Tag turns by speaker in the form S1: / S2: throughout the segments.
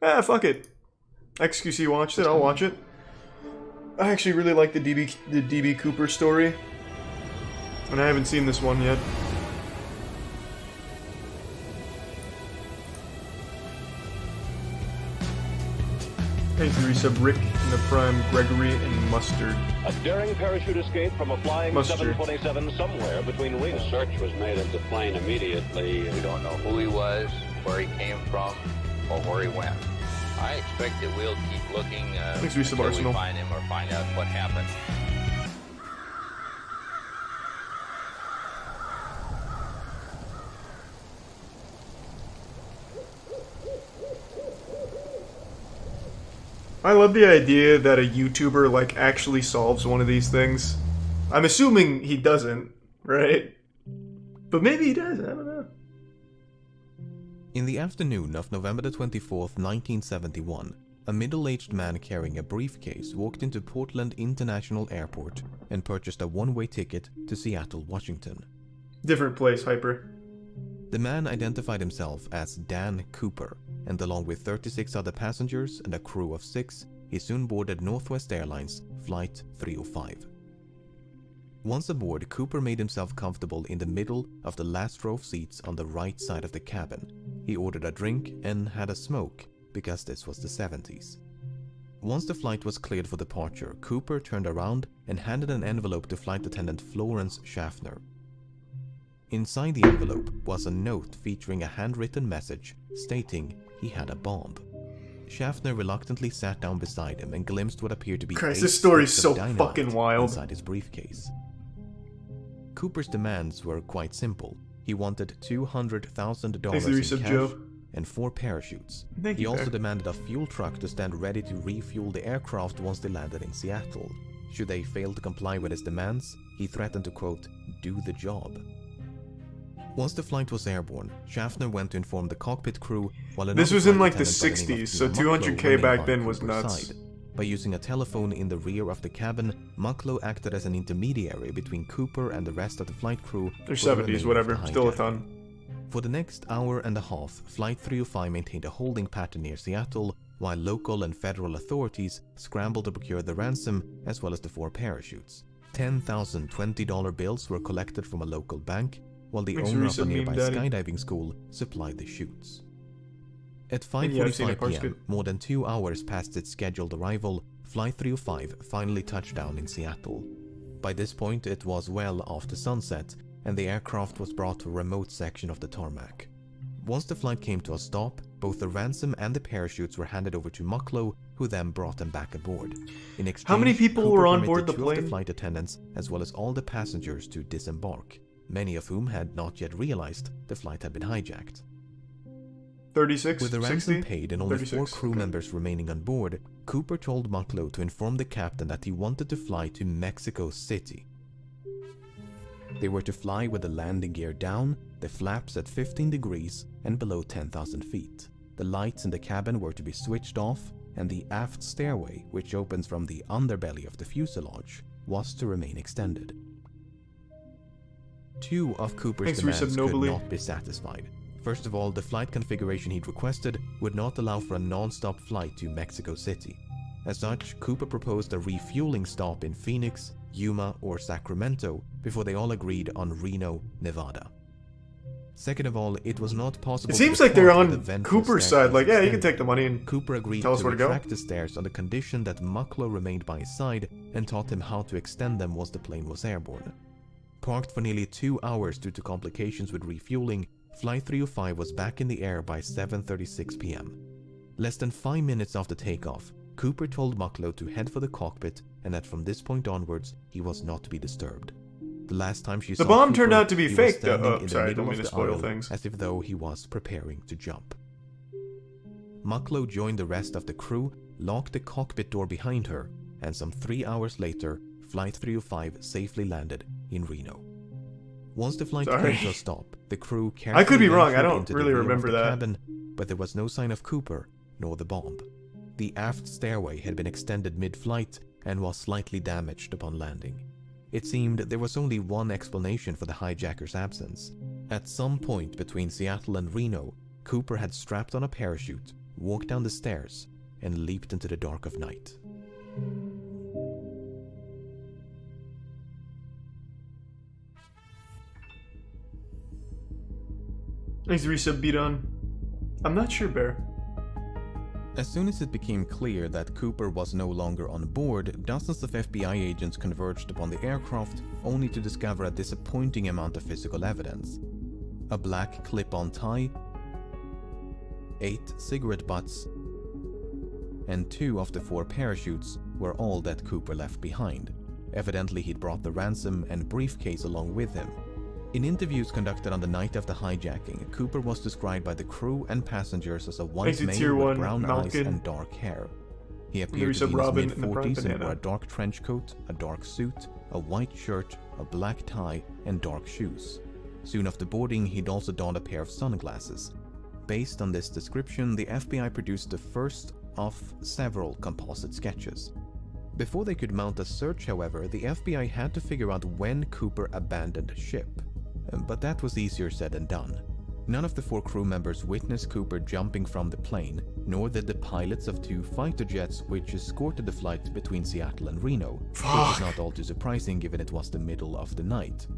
S1: Fuck it. XQC watched it, I'll watch it. I actually really like the DB Cooper story. And I haven't seen this one yet. Thanks for resub Rick in the Prime, Gregory, and Mustard.
S2: A daring parachute escape from a flying
S1: Mustard.
S2: 727 somewhere between Reno.
S3: A search was made of the plane immediately.
S4: We don't know who he was, where he came from, or where he went. I expect that we'll keep looking
S1: Thanks, resub
S4: until we
S1: Arsenal.
S4: find him or find out what happened.
S1: I love the idea that a YouTuber, like, actually solves one of these things. I'm assuming he doesn't, right? But maybe he does, I don't know.
S5: In the afternoon of November the 24th, 1971, a middle-aged man carrying a briefcase walked into Portland International Airport and purchased a one-way ticket to Seattle, Washington.
S1: Different place, Hyper.
S5: The man identified himself as Dan Cooper, and along with 36 other passengers and a crew of 6, he soon boarded Northwest Airlines Flight 305. Once aboard, Cooper made himself comfortable in the middle of the last row of seats on the right side of the cabin. He ordered a drink and had a smoke, because this was the 70s. Once the flight was cleared for departure, Cooper turned around and handed an envelope to flight attendant Florence Schaffner. Inside the envelope was a note featuring a handwritten message stating he had a bomb. Schaffner reluctantly sat down beside him and glimpsed what appeared to be
S1: Christ,
S5: 8
S1: this story's
S5: sticks of
S1: so
S5: dynamite
S1: fucking wild.
S5: inside his briefcase. Cooper's demands were quite simple. He wanted $200,000 in
S1: resub,
S5: cash
S1: Joe.
S5: and 4 parachutes.
S1: Thank
S5: He
S1: you,
S5: also
S1: Bear.
S5: demanded a fuel truck to stand ready to refuel the aircraft once they landed in Seattle. Should they fail to comply with his demands, he threatened to, quote, do the job. Once the flight was airborne, Schaffner went to inform the cockpit crew, while another
S1: This was in,
S5: flight
S1: like, the
S5: attendant by the name of
S1: 60s, so
S5: Tina
S1: 200K
S5: Mucklow remained
S1: back
S5: by
S1: then was
S5: Cooper's
S1: nuts.
S5: side. By using a telephone in the rear of the cabin, Mucklow acted as an intermediary between Cooper and the rest of the flight crew.
S1: They're
S5: for the
S1: 70s,
S5: remainder
S1: whatever.
S5: of the
S1: Still a
S5: hijack.
S1: ton.
S5: For the next hour and a half, Flight 305 maintained a holding pattern near Seattle, while local and federal authorities scrambled to procure the ransom as well as the 4 parachutes. 10,000 $20 bills were collected from a local bank, while the
S1: Thanks,
S5: owner of
S1: Risa,
S5: a
S1: Meme
S5: nearby
S1: Daddy.
S5: skydiving school supplied the chutes. At
S1: Yeah, I've seen it,
S5: 5:45
S1: Parks
S5: p.m.,
S1: good.
S5: more than 2 hours past its scheduled arrival, Flight 305 finally touched down in Seattle. By this point, it was well after sunset, and the aircraft was brought to a remote section of the tarmac. Once the flight came to a stop, both the ransom and the parachutes were handed over to Mucklow, who then brought them back aboard. In exchange,
S1: How many people
S5: Cooper
S1: were on
S5: permitted
S1: board the
S5: 2 of
S1: plane?
S5: the flight attendants, as well as all the passengers, to disembark, many of whom had not yet realized the flight had been hijacked.
S1: 36?
S5: With the
S1: 60?
S5: ransom paid and only 4
S1: 36,
S5: crew
S1: okay.
S5: members remaining on board, Cooper told Mucklow to inform the captain that he wanted to fly to Mexico City. They were to fly with the landing gear down, the flaps at 15 degrees and below 10,000 feet. The lights in the cabin were to be switched off, and the aft stairway, which opens from the underbelly of the fuselage, was to remain extended. 2 of Cooper's
S1: Thanks,
S5: demands
S1: Resub
S5: could
S1: Nobly.
S5: not be satisfied. First of all, the flight configuration he'd requested would not allow for a non-stop flight to Mexico City. As such, Cooper proposed a refueling stop in Phoenix, Yuma, or Sacramento before they all agreed on Reno, Nevada. Second of all, it was not possible
S1: It
S5: to
S1: seems like they're
S5: depart with
S1: on
S5: the ventral
S1: Cooper's
S5: staircase
S1: side, like, yeah, you can
S5: extended.
S1: take the money and
S5: Cooper agreed
S1: tell us
S5: to
S1: where to go.
S5: retract the stairs on the condition that Mucklow remained by his side and taught him how to extend them once the plane was airborne. Parked for nearly 2 hours due to complications with refueling, Flight 305 was back in the air by 7:36 p.m. Less than 5 minutes after takeoff, Cooper told Mucklow to head for the cockpit and that from this point onwards, he was not to be disturbed. The last time she
S1: The
S5: saw
S1: bomb
S5: Cooper,
S1: turned out to be
S5: he was
S1: fake, though.
S5: standing
S1: Oh,
S5: in the
S1: sorry,
S5: middle
S1: don't mean
S5: of
S1: to
S5: the
S1: spoil
S5: aisle
S1: things.
S5: as if though he was preparing to jump. Mucklow joined the rest of the crew, locked the cockpit door behind her, and some 3 hours later, Flight 305 safely landed in Reno. Once the flight
S1: Sorry.
S5: came to a stop, the crew
S1: I could be
S5: carefully
S1: wrong, I
S5: ventured
S1: don't
S5: into
S1: really
S5: the rear of
S1: remember
S5: the
S1: that.
S5: cabin, but there was no sign of Cooper nor the bomb. The aft stairway had been extended mid-flight and was slightly damaged upon landing. It seemed there was only one explanation for the hijacker's absence. At some point between Seattle and Reno, Cooper had strapped on a parachute, walked down the stairs, and leaped into the dark of night.
S1: Thanks, Resub Beat on. I'm not sure, Bear.
S5: As soon as it became clear that Cooper was no longer on board, dozens of FBI agents converged upon the aircraft, only to discover a disappointing amount of physical evidence. A black clip-on tie, 8 cigarette butts, and 2 of the 4 parachutes were all that Cooper left behind. Evidently, he'd brought the ransom and briefcase along with him. In interviews conducted on the night of the hijacking, Cooper was described by the crew and passengers as a white male with brown eyes and dark hair. He appeared to be in his mid-40s and wore a dark trench coat, a dark suit, a white shirt, a black tie, and dark shoes. Soon after boarding, he'd also donned a pair of sunglasses. Based on this description, the FBI produced the first of several composite sketches. Before they could mount a search, however, the FBI had to figure out when Cooper abandoned ship. But that was easier said than done. None of the 4 crew members witnessed Cooper jumping from the plane, nor did the pilots of 2 fighter jets which escorted the flight between Seattle and Reno, which is not all too surprising given it was the middle of the night.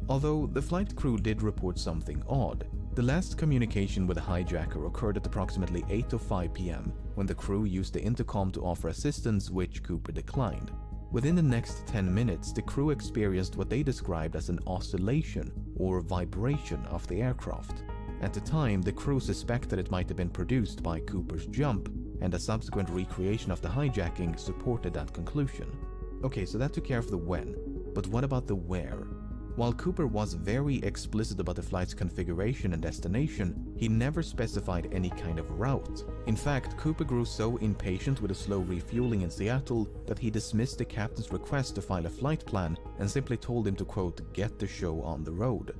S5: Although the flight crew did report something odd, the last communication with the hijacker occurred at approximately 8:05 p.m. when the crew used the intercom to offer assistance, which Cooper declined. Within the next 10 minutes, the crew experienced what they described as an oscillation or vibration of the aircraft. At the time, the crew suspected it might have been produced by Cooper's jump, and a subsequent recreation of the hijacking supported that conclusion. Okay, so that took care of the when, but what about the where? While Cooper was very explicit about the flight's configuration and destination, he never specified any kind of route. In fact, Cooper grew so impatient with the slow refueling in Seattle that he dismissed the captain's request to file a flight plan and simply told him to, quote, get the show on the road.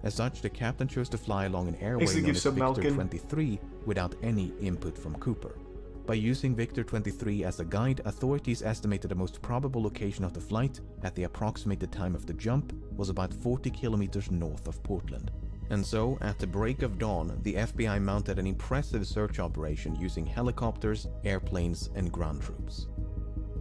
S5: As such, the captain chose to fly along an airway known as Victor 23 without any input from Cooper. By using Victor 23 as a guide, authorities estimated the most probable location of the flight at the approximated time of the jump was about 40 kilometers north of Portland. And so, at the break of dawn, the FBI mounted an impressive search operation using helicopters, airplanes, and ground troops.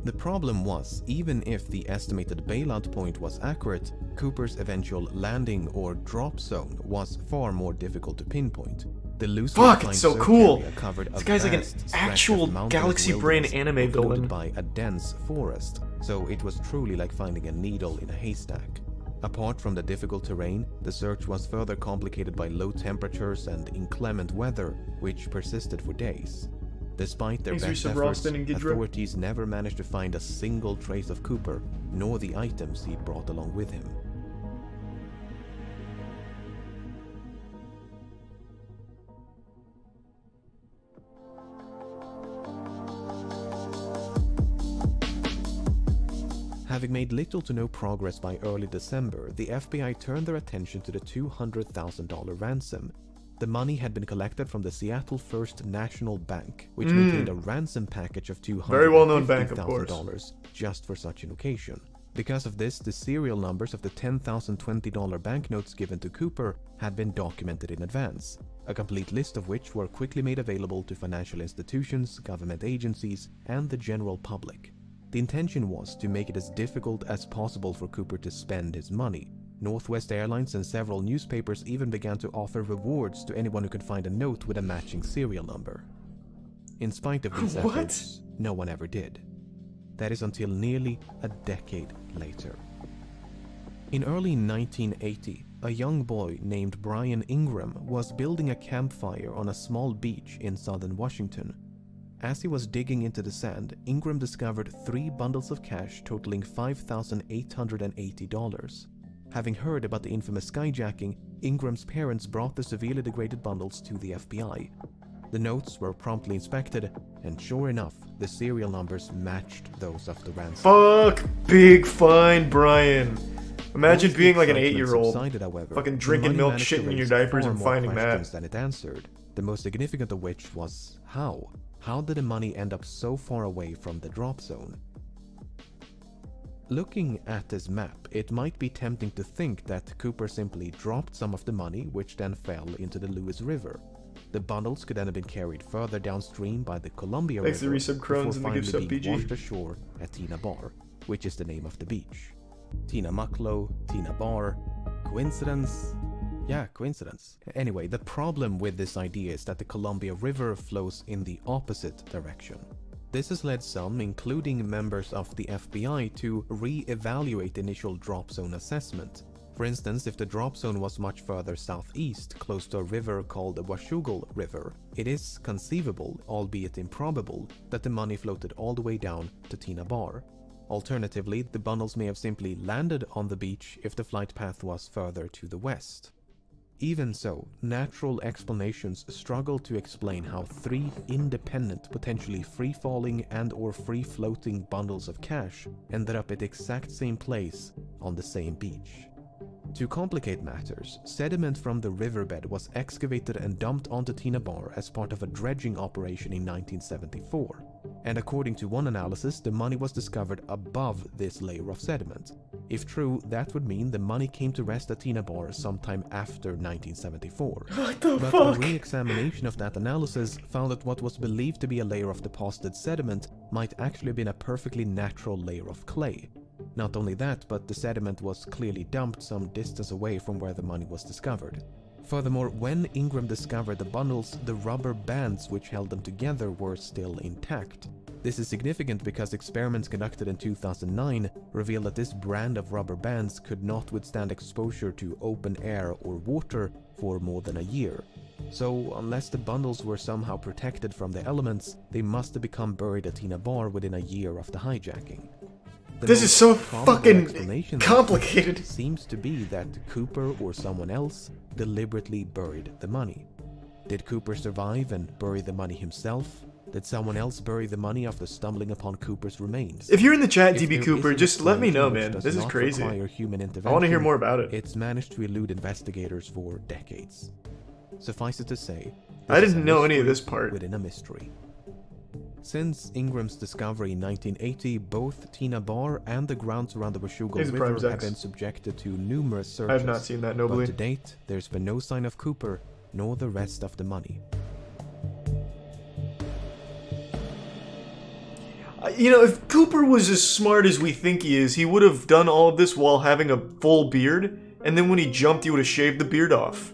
S5: The problem was, even if the estimated bailout point was accurate, Cooper's eventual landing or drop zone was far more difficult to pinpoint. The loosely
S1: it's so cool!
S5: Covered
S1: this guy's like an actual Galaxy Brain anime villain.
S5: By a dense forest, so it was truly like finding a needle in a haystack. Apart from the difficult terrain, the search was further complicated by low temperatures and inclement weather, which persisted for days. Despite their best efforts, authorities never managed to find a single trace of Cooper, nor the items he brought along with him. Having made little to no progress by early December, the FBI turned their attention to the $200,000 ransom. The money had been collected from the Seattle First National Bank, which maintained a ransom package of $250,000 just for such an occasion. Because of this, the serial numbers of the $10,020 banknotes given to Cooper had been documented in advance, a complete list of which were quickly made available to financial institutions, government agencies, and the general public. The intention was to make it as difficult as possible for Cooper to spend his money. Northwest Airlines and several newspapers even began to offer rewards to anyone who could find a note with a matching serial number. In spite of these efforts, no one ever did. That is until nearly a decade later. In early 1980, a young boy named Brian Ingram was building a campfire on a small beach in southern Washington. As he was digging into the sand, Ingram discovered 3 bundles of cash totaling $5,880. Having heard about the infamous skyjacking, Ingram's parents brought the severely degraded bundles to the FBI. The notes were promptly inspected, and sure enough, the serial numbers matched those of the ransom.
S1: Fuck! Big fine Brian! Imagine being like an 8-year-old, fucking drinking milk, shitting in your diapers, and finding that.
S5: Than it answered. The most significant of which was how? How did the money end up so far away from the drop zone? Looking at this map, it might be tempting to think that Cooper simply dropped some of the money, which then fell into the Lewis River. The bundles could then have been carried further downstream by the Columbia
S1: Thanks to
S5: River
S1: Resub
S5: before
S1: Crones and the
S5: finally
S1: Gift Sub
S5: being
S1: PG.
S5: washed ashore at Tina Bar, which is the name of the beach. Tina Mucklow, Tina Bar. Coincidence? Yeah, coincidence. Anyway, the problem with this idea is that the Columbia River flows in the opposite direction. This has led some, including members of the FBI, to re-evaluate the initial drop zone assessment. For instance, if the drop zone was much further southeast, close to a river called the Washougal River, it is conceivable, albeit improbable, that the money floated all the way down to Tina Bar. Alternatively, the bundles may have simply landed on the beach if the flight path was further to the west. Even so, natural explanations struggle to explain how three independent, potentially free-falling and/or free-floating bundles of cash ended up at the exact same place on the same beach. To complicate matters, sediment from the riverbed was excavated and dumped onto Tina Bar as part of a dredging operation in 1974. And according to one analysis, the money was discovered above this layer of sediment. If true, that would mean the money came to rest at Tina Bar sometime after 1974.
S1: What the
S5: But
S1: fuck?
S5: a re-examination of that analysis found that what was believed to be a layer of deposited sediment might actually have been a perfectly natural layer of clay. Not only that, but the sediment was clearly dumped some distance away from where the money was discovered. Furthermore, when Ingram discovered the bundles, the rubber bands which held them together were still intact. This is significant because experiments conducted in 2009 revealed that this brand of rubber bands could not withstand exposure to open air or water for more than a year. So, unless the bundles were somehow protected from the elements, they must have become buried at Tina Bar within a year of the hijacking. The
S1: This is
S5: most
S1: so
S5: probable
S1: fucking
S5: explanation
S1: complicated.
S5: seems to be that Cooper or someone else deliberately buried the money. Did Cooper survive and bury the money himself? Did someone else bury the money after stumbling upon Cooper's remains?
S1: If you're in the chat,
S5: If
S1: DB
S5: there
S1: Cooper,
S5: is an
S1: just let me know,
S5: explanation
S1: man.
S5: which
S1: This
S5: does
S1: is
S5: not
S1: crazy.
S5: require human
S1: I want to
S5: intervention,
S1: hear more about it.
S5: It's managed to elude investigators for decades. Suffice it to say,
S1: I
S5: this is
S1: didn't
S5: a
S1: know any of
S5: mystery
S1: this part.
S5: within a mystery. Since Ingram's discovery in 1980, both Tina Bar and the grounds around the Washougal
S1: He's a Prime
S5: River have
S1: Zex.
S5: been subjected to numerous searches.
S1: I have not seen that,
S5: But
S1: nobly.
S5: to date, there's been no sign of Cooper, nor the rest of the money.
S1: You know, if Cooper was as smart as we think he is, he would have done all of this while having a full beard, and then when he jumped, he would have shaved the beard off.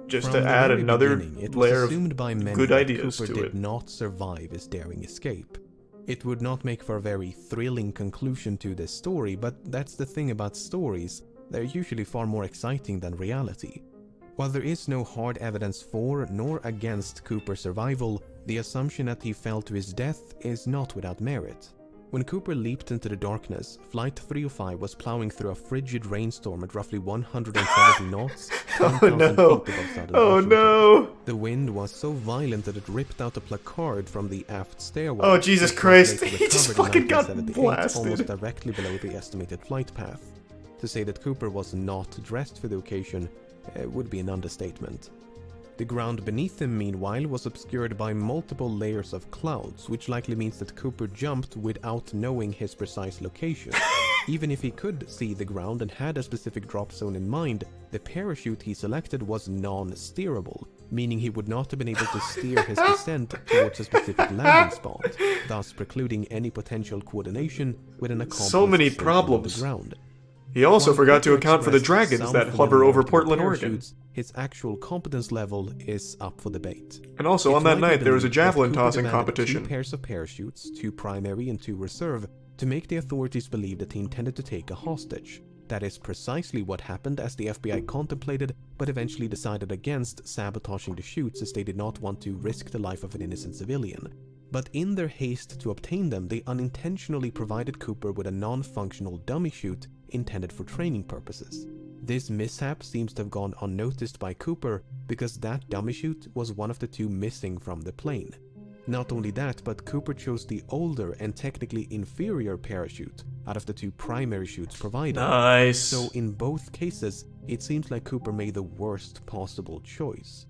S1: Just
S5: From
S1: to
S5: the
S1: add
S5: very
S1: another
S5: beginning, it was
S1: layer of
S5: assumed by many
S1: good
S5: that
S1: ideas
S5: Cooper
S1: to
S5: did
S1: it.
S5: not survive his daring escape. It would not make for a very thrilling conclusion to this story, but that's the thing about stories, they're usually far more exciting than reality. While there is no hard evidence for nor against Cooper's survival, the assumption that he fell to his death is not without merit. When Cooper leaped into the darkness, Flight 305 was plowing through a frigid rainstorm at roughly 170 knots, 10,000
S1: no.
S5: feet above Southern
S1: Oh
S5: Washington.
S1: no!
S5: The wind was so violent that it ripped out a placard from the aft stairwell.
S1: Oh, Jesus
S5: which was
S1: Christ.
S5: later
S1: He just
S5: recovered in
S1: fucking got
S5: 1978,
S1: blasted.
S5: almost directly below the estimated flight path. To say that Cooper was not dressed for the occasion would be an understatement. The ground beneath him, meanwhile, was obscured by multiple layers of clouds, which likely means that Cooper jumped without knowing his precise location. Even if he could see the ground and had a specific drop zone in mind, the parachute he selected was non-steerable, meaning he would not have been able to steer his descent towards a specific landing spot, thus precluding any potential coordination with an accomplice
S1: So many
S5: safely on
S1: problems.
S5: the ground.
S1: He also
S5: While
S1: forgot to
S5: Cooper
S1: account for the
S5: expressed
S1: dragons
S5: some
S1: that hover over
S5: familiarity with
S1: Portland, Oregon.
S5: parachutes, his actual competence level is up for debate.
S1: And also, on
S5: It's
S1: that
S5: widely
S1: night, there was a
S5: believed that
S1: javelin
S5: Cooper
S1: tossing
S5: demanded
S1: competition.
S5: 2 pairs of parachutes, 2 primary and 2 reserve, to make the authorities believe that he intended to take a hostage. That is precisely what happened, as the FBI contemplated, but eventually decided against sabotaging the chutes, as they did not want to risk the life of an innocent civilian. But in their haste to obtain them, they unintentionally provided Cooper with a non-functional dummy chute intended for training purposes. This mishap seems to have gone unnoticed by Cooper because that dummy chute was one of the 2 missing from the plane. Not only that, but Cooper chose the older and technically inferior parachute out of the 2 primary chutes provided.
S1: Nice.
S5: So in both cases, it seems like Cooper made the worst possible choice.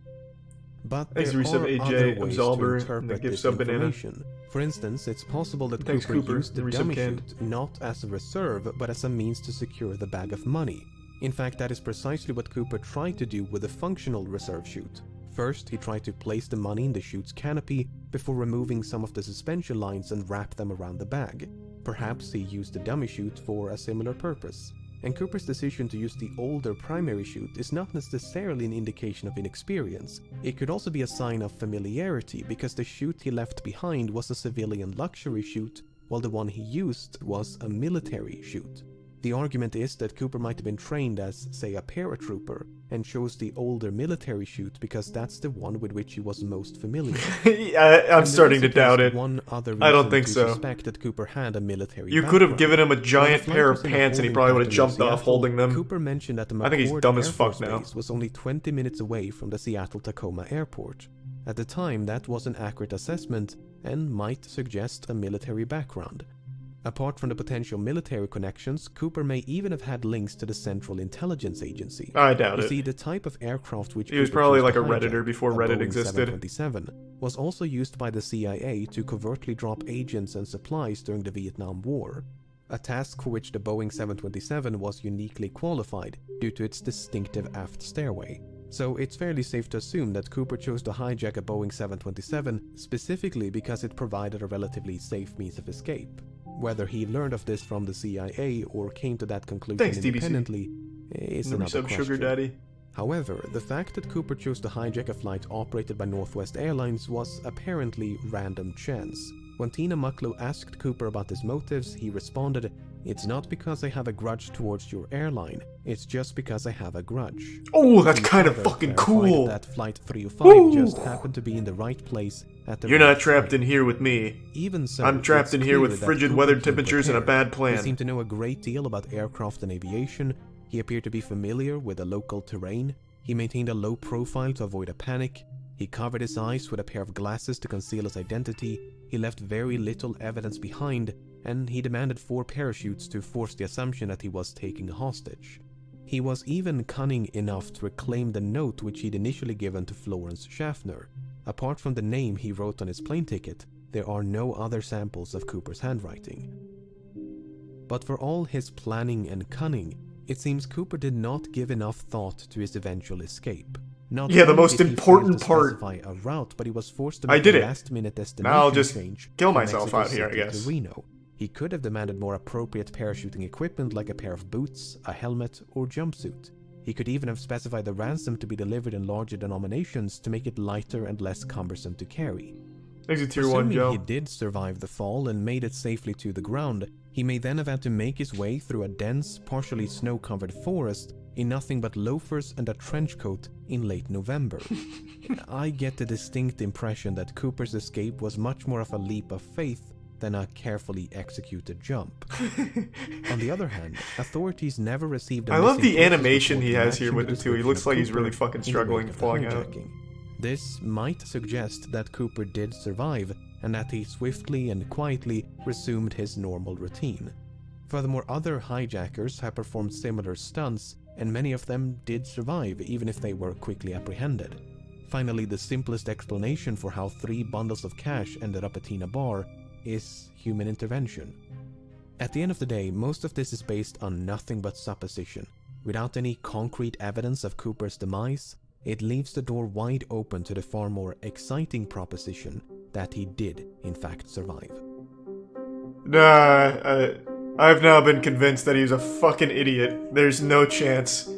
S5: But there
S1: Thanks to Resub
S5: are
S1: AJ,
S5: other ways
S1: Absolver,
S5: to
S1: and
S5: interpret
S1: the Gift
S5: this
S1: Sub Banana.
S5: information. For instance, it's possible that
S1: Thanks,
S5: Cooper
S1: Cooper,
S5: used the
S1: the Resub
S5: dummy
S1: Can.
S5: chute not as a reserve, but as a means to secure the bag of money. In fact, that is precisely what Cooper tried to do with the functional reserve chute. First, he tried to place the money in the chute's canopy before removing some of the suspension lines and wrap them around the bag. Perhaps he used the dummy chute for a similar purpose. And Cooper's decision to use the older primary chute is not necessarily an indication of inexperience. It could also be a sign of familiarity, because the chute he left behind was a civilian luxury chute, while the one he used was a military chute. The argument is that Cooper might have been trained as, say, a paratrooper, and chose the older military chute because that's the one with which he was most familiar.
S1: I'm starting to doubt it.
S5: One other
S1: I don't think
S5: to
S1: so.
S5: suspect that Cooper had a military
S1: You could have
S5: background.
S1: given him a giant
S5: When the
S1: pair
S5: flight
S1: of
S5: was in a
S1: pants and he
S5: holding
S1: probably would have
S5: pattern in
S1: jumped off
S5: Seattle,
S1: holding them.
S5: Cooper mentioned that the
S1: I think he's
S5: McCord
S1: dumb as
S5: Air
S1: fuck
S5: Force
S1: now.
S5: Base was only 20 minutes away from the Seattle-Tacoma airport. At the time, that was an accurate assessment and might suggest a military background. Apart from the potential military connections, Cooper may even have had links to the Central Intelligence Agency.
S1: I doubt
S5: You
S1: it.
S5: see, the type of aircraft which
S1: He was
S5: Cooper
S1: probably
S5: chose
S1: like
S5: to
S1: a Redditor
S5: hijack,
S1: before
S5: a
S1: Reddit
S5: Boeing
S1: existed.
S5: 727, was also used by the CIA to covertly drop agents and supplies during the Vietnam War. A task for which the Boeing 727 was uniquely qualified due to its distinctive aft stairway. So it's fairly safe to assume that Cooper chose to hijack a Boeing 727 specifically because it provided a relatively safe means of escape. Whether he learned of this from the CIA or came to that conclusion
S1: Thanks, DBC.
S5: independently is
S1: Never
S5: another
S1: sub
S5: question.
S1: Sugar Daddy.
S5: However, the fact that Cooper chose to hijack a flight operated by Northwest Airlines was apparently random chance. When Tina Mucklow asked Cooper about his motives, he responded, "It's not because I have a grudge towards your airline, it's just because I have a grudge."
S1: Oh, that's
S5: He
S1: kind of
S5: further
S1: fucking
S5: clarified
S1: cool.
S5: that Flight 305
S1: Woo!
S5: just happened to be in the right place at the
S1: You're
S5: right
S1: not trapped
S5: time.
S1: in here with me.
S5: Even so,
S1: I'm trapped
S5: it's
S1: in here
S5: clear
S1: with
S5: that
S1: frigid
S5: Cooper
S1: weather
S5: came
S1: temperatures and a
S5: prepared.
S1: bad plan.
S5: He seemed to know a great deal about aircraft and aviation. He appeared to be familiar with the local terrain. He maintained a low profile to avoid a panic. He covered his eyes with a pair of glasses to conceal his identity. He left very little evidence behind, and he demanded 4 parachutes to force the assumption that he was taking a hostage. He was even cunning enough to reclaim the note which he'd initially given to Florence Schaffner. Apart from the name he wrote on his plane ticket, there are no other samples of Cooper's handwriting. But for all his planning and cunning, it seems Cooper did not give enough thought to his eventual escape. Not
S1: Yeah, the
S5: only
S1: most
S5: did he
S1: important
S5: fail to
S1: part.
S5: specify a route, but he was forced to
S1: I
S5: make
S1: did
S5: a
S1: it.
S5: last-minute destination
S1: Now I'll just
S5: change
S1: kill
S5: from
S1: myself
S5: Mexico
S1: out here, I
S5: City
S1: guess.
S5: to Reno. He could have demanded more appropriate parachuting equipment like a pair of boots, a helmet, or jumpsuit. He could even have specified the ransom to be delivered in larger denominations to make it lighter and less cumbersome to carry.
S1: Exit Tier 1,
S5: Assuming he
S1: Joe.
S5: did survive the fall and made it safely to the ground, he may then have had to make his way through a dense, partially snow-covered forest in nothing but loafers and a trench coat in late November. I get the distinct impression that Cooper's escape was much more of a leap of faith than a carefully executed jump. On the other hand, authorities never received a
S1: I love
S5: missing
S1: the
S5: persons
S1: animation
S5: report
S1: he
S5: in
S1: has here
S5: connection
S1: with
S5: the
S1: it too. He
S5: description
S1: looks
S5: of
S1: like he's
S5: Cooper
S1: really fucking
S5: in the
S1: struggling
S5: wake of the
S1: falling out.
S5: hijacking. This might suggest that Cooper did survive, and that he swiftly and quietly resumed his normal routine. Furthermore, other hijackers have performed similar stunts, and many of them did survive, even if they were quickly apprehended. Finally, the simplest explanation for how 3 bundles of cash ended up at Tina Bar is human intervention. At the end of the day, most of this is based on nothing but supposition. Without any concrete evidence of Cooper's demise, it leaves the door wide open to the far more exciting proposition that he did, in fact, survive.
S1: Nah, I've now been convinced that he's a fucking idiot. There's no chance.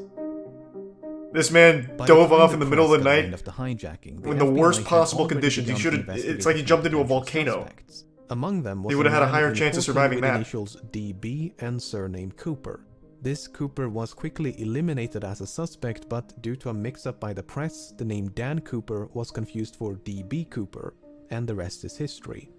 S1: This man
S5: By
S1: dove
S5: time
S1: off in the middle of the
S5: press got
S1: night
S5: wind of the hijacking,
S1: in the
S5: FBI
S1: worst
S5: had
S1: possible
S5: already
S1: conditions. He
S5: begun
S1: should've.
S5: investigating
S1: It's like he jumped into a
S5: potential
S1: volcano.
S5: suspects. Among them was
S1: He would've
S5: a
S1: had a
S5: man
S1: higher chance of
S5: reportedly
S1: surviving
S5: with
S1: that.
S5: initials DB and surname Cooper. This Cooper was quickly eliminated as a suspect, but due to a mix-up by the press, the name Dan Cooper was confused for DB Cooper, and the rest is history.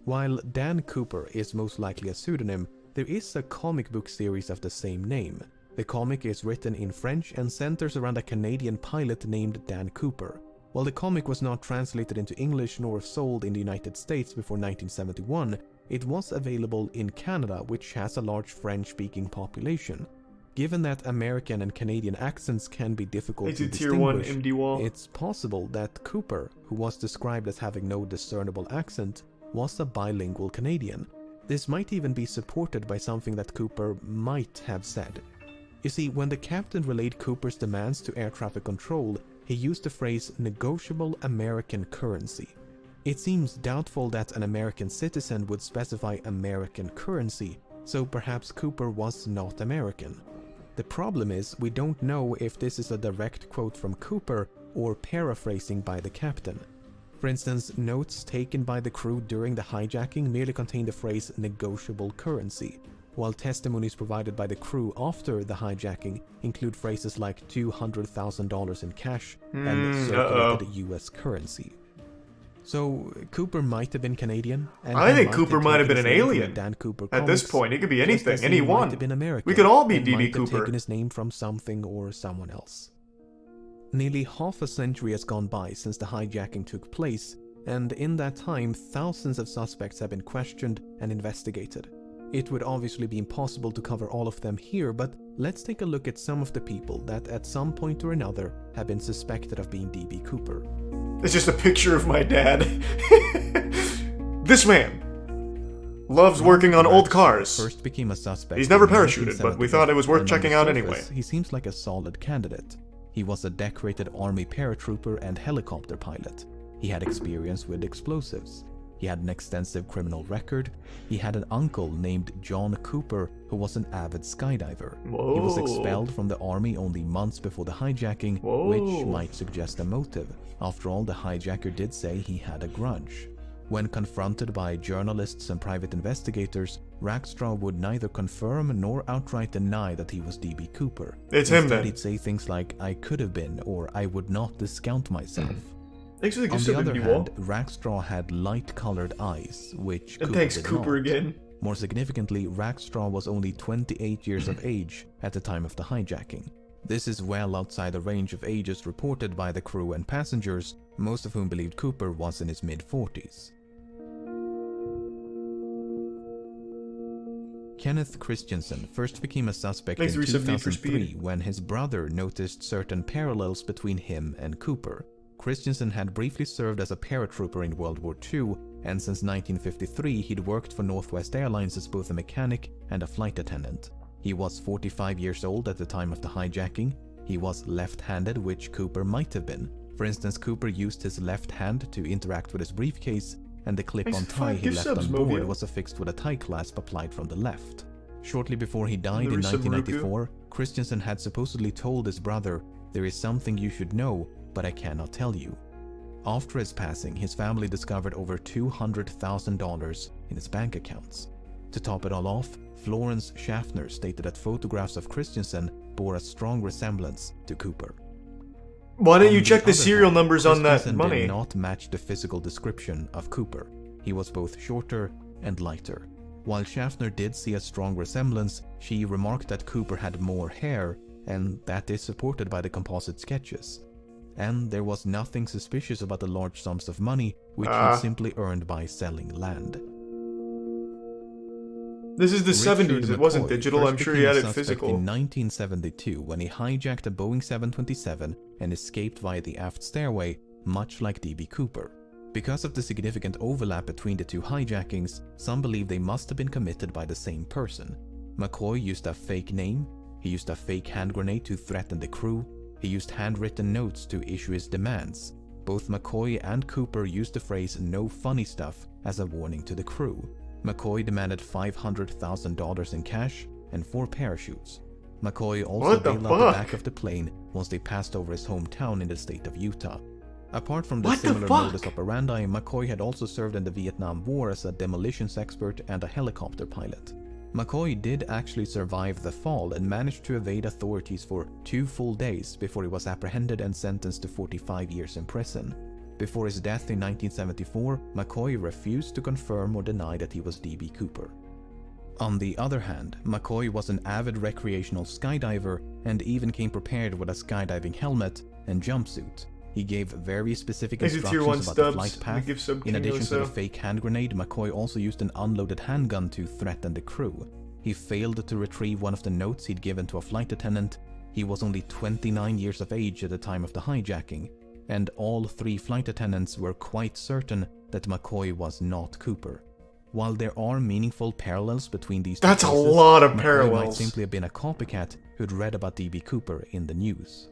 S5: While Dan Cooper is most likely a pseudonym, there is a comic book series of the same name. The comic is written in French and centers around a Canadian pilot named Dan Cooper. While the comic was not translated into English nor sold in the United States before 1971, it was available in Canada, which has a large French-speaking population. Given that American and Canadian accents can be difficult to
S1: Exit Tier 1,
S5: distinguish,
S1: MD Wall.
S5: it's possible that Cooper, who was described as having no discernible accent, was a bilingual Canadian. This might even be supported by something that Cooper might have said. You see, when the captain relayed Cooper's demands to air traffic control, he used the phrase negotiable American currency. It seems doubtful that an American citizen would specify American currency, so perhaps Cooper was not American. The problem is, we don't know if this is a direct quote from Cooper or paraphrasing by the captain. For instance, notes taken by the crew during the hijacking merely contain the phrase negotiable currency, while testimonies provided by the crew after the hijacking include phrases like $200,000 in cash and circulated US currency. So, Cooper might have been Canadian. And
S1: I think Cooper might have been an alien.
S5: Dan Cooper
S1: At this point, he could be anything, anyone.
S5: Have been American,
S1: we could all be
S5: and
S1: D.B.
S5: might have
S1: Cooper.
S5: taken his name from something or someone else. Nearly half a century has gone by since the hijacking took place, and in that time, thousands of suspects have been questioned and investigated. It would obviously be impossible to cover all of them here, but let's take a look at some of the people that at some point or another have been suspected of being D.B. Cooper.
S1: It's just a picture of my dad. This man loves working on old cars.
S5: First became a suspect.
S1: He's never
S5: in
S1: parachuted, but we thought it was worth
S5: and on
S1: checking
S5: the
S1: out
S5: surface,
S1: anyway.
S5: He seems like a solid candidate. He was a decorated Army paratrooper and helicopter pilot. He had experience with explosives. He had an extensive criminal record. He had an uncle named John Cooper who was an avid skydiver.
S1: Whoa.
S5: He was expelled from the army only months before the hijacking,
S1: Whoa.
S5: which might suggest a motive. After all, the hijacker did say he had a grudge. When confronted by journalists and private investigators, Rackstraw would neither confirm nor outright deny that he was D.B. Cooper.
S1: It's him
S5: Instead,
S1: then.
S5: he'd say things like, "I could have been," or "I would not discount myself."
S1: Actually,
S5: On the other hand, Rackstraw had light-colored eyes, which
S1: and
S5: Cooper
S1: thanks,
S5: did
S1: Cooper,
S5: not.
S1: again.
S5: More significantly, Rackstraw was only 28 years of age at the time of the hijacking. This is well outside the range of ages reported by the crew and passengers, most of whom believed Cooper was in his mid-40s. Kenneth Christensen first became a suspect in 2003 when his brother noticed certain parallels between him and Cooper. Christensen had briefly served as a paratrooper in World War II, and since 1953 he'd worked for Northwest Airlines as both a mechanic and a flight attendant. He was 45 years old at the time of the hijacking. He was left-handed, which Cooper might have been. For instance, Cooper used his left hand to interact with his briefcase, and the clip-on tie he left on board was affixed with a tie clasp applied from the left. Shortly before he died in 1994, Christensen had supposedly told his brother, "There is something you should know, but I cannot tell you." After his passing, his family discovered over $200,000 in his bank accounts. To top it all off, Florence Schaffner stated that photographs of Christensen bore a strong resemblance to Cooper.
S1: Why don't you check the serial numbers on that
S5: Christensen
S1: money?
S5: did not match the physical description of Cooper. He was both shorter and lighter. While Schaffner did see a strong resemblance, she remarked that Cooper had more hair, and that is supported by the composite sketches. And there was nothing suspicious about the large sums of money which he simply earned by selling land.
S1: This is the
S5: Richard
S1: 70s, it wasn't
S5: McCoy
S1: digital,
S5: first
S1: I'm sure he
S5: became
S1: had
S5: a
S1: it
S5: suspect
S1: physical.
S5: in 1972 when he hijacked a Boeing 727 and escaped via the aft stairway, much like D.B. Cooper. Because of the significant overlap between the two hijackings, some believe they must have been committed by the same person. McCoy used a fake name, he used a fake hand grenade to threaten the crew, he used handwritten notes to issue his demands. Both McCoy and Cooper used the phrase "no funny stuff" as a warning to the crew. McCoy demanded $500,000 in cash and 4 parachutes. McCoy also bailed out the back of the plane once they passed over his hometown in the state of Utah. Apart from the similar modus operandi, McCoy had also served in the Vietnam War as a demolitions expert and a helicopter pilot. McCoy did actually survive the fall and managed to evade authorities for 2 full days before he was apprehended and sentenced to 45 years in prison. Before his death in 1974, McCoy refused to confirm or deny that he was D.B. Cooper. On the other hand, McCoy was an avid recreational skydiver and even came prepared with a skydiving helmet and jumpsuit. He gave very specific instructions about the flight path. In addition to the fake hand grenade, McCoy also used an unloaded handgun to threaten the crew. He failed to retrieve one of the notes he'd given to a flight attendant. He was only 29 years of age at the time of the hijacking, and all 3 flight attendants were quite certain that McCoy was not Cooper. While there are meaningful parallels between these two
S1: That's
S5: cases,
S1: a lot of
S5: McCoy
S1: parallels.
S5: might simply have been a copycat who'd read about D.B. Cooper in the news.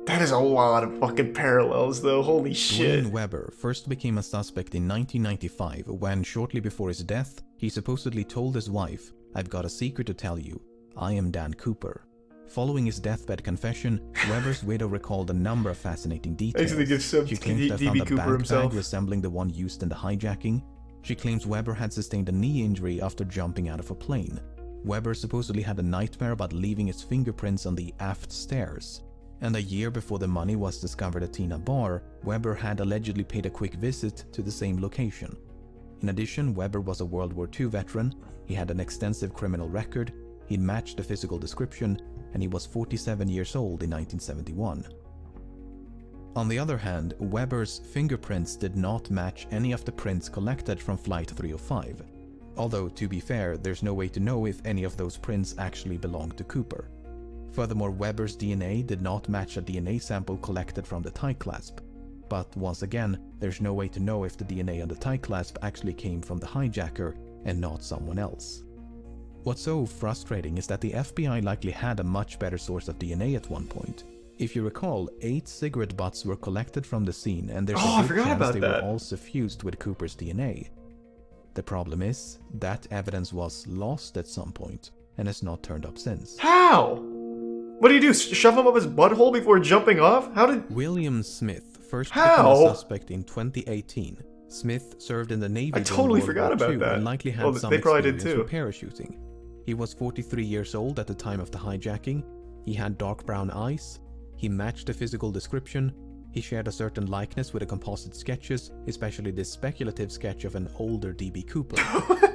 S1: That is a lot of fucking parallels, though. Holy shit.
S5: Dwayne Weber first became a suspect in 1995 when, shortly before his death, he supposedly told his wife, "I've got a secret to tell you. I am Dan Cooper." Following his deathbed confession, Weber's widow recalled a number of fascinating details.
S1: Actually gives some
S5: She claims to have found
S1: DB
S5: a
S1: Cooper
S5: bag
S1: himself.
S5: resembling the one used in the hijacking. She claims Weber had sustained a knee injury after jumping out of a plane. Weber supposedly had a nightmare about leaving his fingerprints on the aft stairs. And a year before the money was discovered at Tina Bar, Weber had allegedly paid a quick visit to the same location. In addition, Weber was a World War II veteran, he had an extensive criminal record, he matched the physical description, and he was 47 years old in 1971. On the other hand, Weber's fingerprints did not match any of the prints collected from Flight 305. Although, to be fair, there's no way to know if any of those prints actually belonged to Cooper. Furthermore, Weber's DNA did not match a DNA sample collected from the tie clasp. But once again, there's no way to know if the DNA on the tie clasp actually came from the hijacker and not someone else. What's so frustrating is that the FBI likely had a much better source of DNA at one point. If you recall, 8 cigarette butts were collected from the scene, and there's a good chance they were all suffused with Cooper's DNA. The problem is, that evidence was lost at some point, and has not turned up since.
S1: How? What do you do? Shove him up his butthole before jumping off? How did...
S5: William Smith first became a suspect in 2018. Smith served in the Navy
S1: I totally forgot about that.
S5: And likely had some
S1: they probably
S5: experience
S1: did too.
S5: with parachuting. He was 43 years old at the time of the hijacking. He had dark brown eyes. He matched the physical description. He shared a certain likeness with the composite sketches, especially this speculative sketch of an older D.B. Cooper.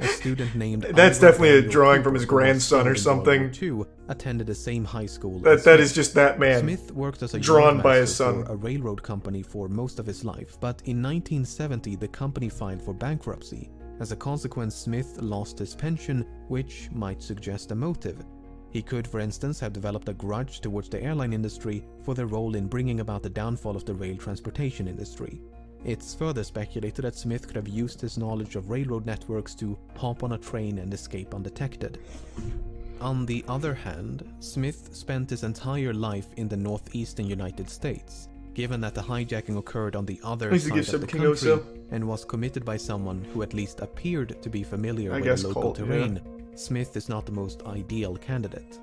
S5: A student named
S1: That's
S5: Ivor
S1: definitely a
S5: Daniel
S1: drawing
S5: Cooper,
S1: from his
S5: who was
S1: grandson or
S5: killed in World War
S1: something.
S5: II, attended the same high school.
S1: That is just that man.
S5: Smith worked as a
S1: drawn by his
S5: yardmaster
S1: son.
S5: for a railroad company for most of his life, but in 1970 the company filed for bankruptcy. As a consequence, Smith lost his pension, which might suggest a motive. He could, for instance, have developed a grudge towards the airline industry for their role in bringing about the downfall of the rail transportation industry. It's further speculated that Smith could have used his knowledge of railroad networks to hop on a train and escape undetected. On the other hand, Smith spent his entire life in the northeastern United States. Given that the hijacking occurred on the other side of the country and was committed by someone who at least appeared to be familiar with the local terrain, Smith is not the most ideal candidate.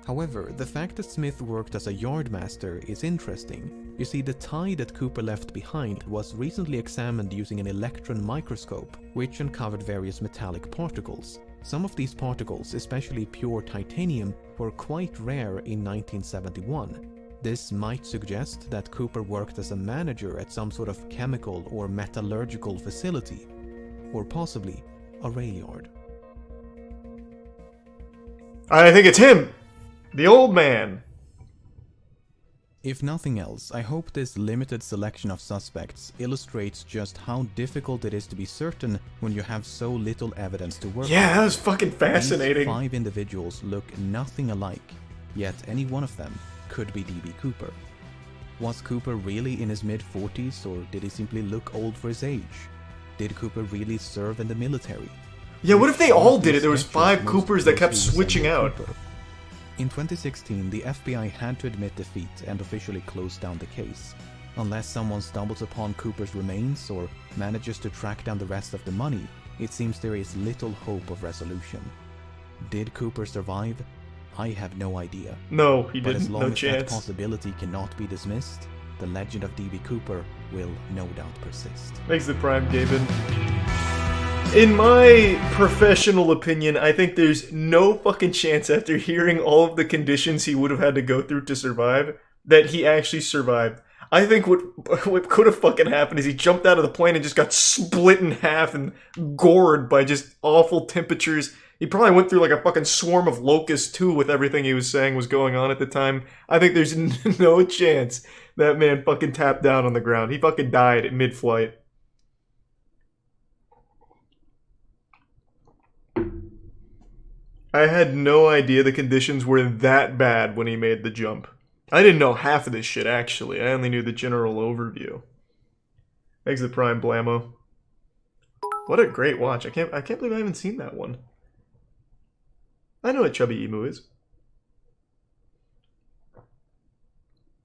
S5: However, the fact that Smith worked as a yardmaster is interesting. You see, the tie that Cooper left behind was recently examined using an electron microscope, which uncovered various metallic particles. Some of these particles, especially pure titanium, were quite rare in 1971. This might suggest that Cooper worked as a manager at some sort of chemical or metallurgical facility, or possibly a rail yard.
S1: I think it's him! The old man!
S5: If nothing else, I hope this limited selection of suspects illustrates just how difficult it is to be certain when you have so little evidence to work with.
S1: Yeah, that was fucking fascinating.
S5: These 5 individuals look nothing alike, yet any one of them could be D.B. Cooper. Was Cooper really in his mid-40s, or did he simply look old for his age? Did Cooper really serve in the military?
S1: Yeah, what if they all did it? There was 5 Coopers that kept switching out.
S5: In 2016, the FBI had to admit defeat and officially close down the case. Unless someone stumbles upon Cooper's remains or manages to track down the rest of the money, it seems there is little hope of resolution. Did Cooper survive? I have no idea.
S1: No, he
S5: But
S1: didn't.
S5: as long
S1: No
S5: as that
S1: chance.
S5: possibility cannot be dismissed, the legend of D.B. Cooper will no doubt persist.
S1: Thanks the Prime, Gaben. In my professional opinion, I think there's no fucking chance after hearing all of the conditions he would have had to go through to survive, that he actually survived. I think what could have fucking happened is he jumped out of the plane and just got split in half and gored by just awful temperatures. He probably went through like a fucking swarm of locusts too with everything he was saying was going on at the time. I think there's no chance that man fucking tapped down on the ground. He fucking died in mid-flight. I had no idea the conditions were that bad when he made the jump. I didn't know half of this shit, actually. I only knew the general overview. Thanks the Prime, Blammo. What a great watch. I can't believe I haven't seen that one. I know what Chubby Emu is.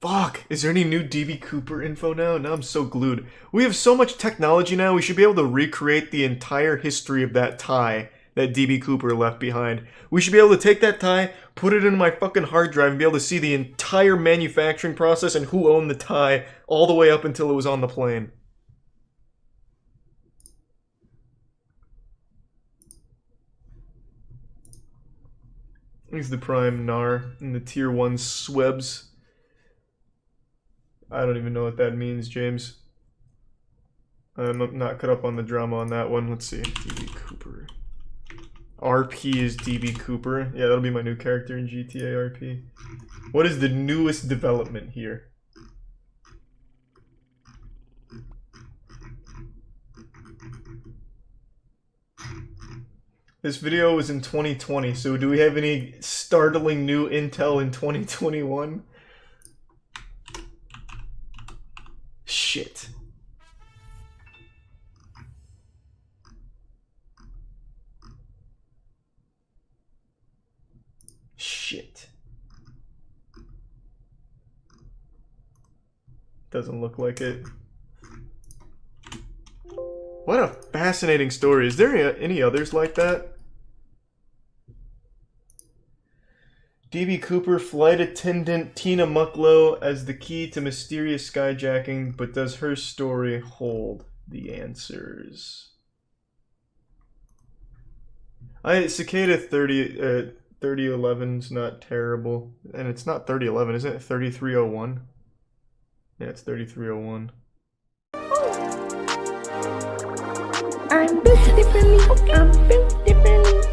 S1: Fuck, is there any new DB Cooper info now? Now I'm so glued. We have so much technology now, we should be able to recreate the entire history of that tie that DB Cooper left behind. We should be able to take that tie, put it in my fucking hard drive, and be able to see the entire manufacturing process and who owned the tie all the way up until it was on the plane. He's the Prime Nar and the Tier 1 Swebs. I don't even know what that means, James. I'm not caught up on the drama on that one. Let's see. DB Cooper. RP is DB Cooper. Yeah, that'll be my new character in GTA RP. What is the newest development here? This video was in 2020, so do we have any startling new intel in 2021? Shit. Shit. Doesn't look like it. What a fascinating story. Is there any others like that? DB Cooper, flight attendant Tina Mucklow as the key to mysterious skyjacking, but does her story hold the answers? Cicada 3011's not terrible. And it's not 3011, isn't it? 3301? Yeah, it's 3301.
S6: I'm built differently. I'm built differently.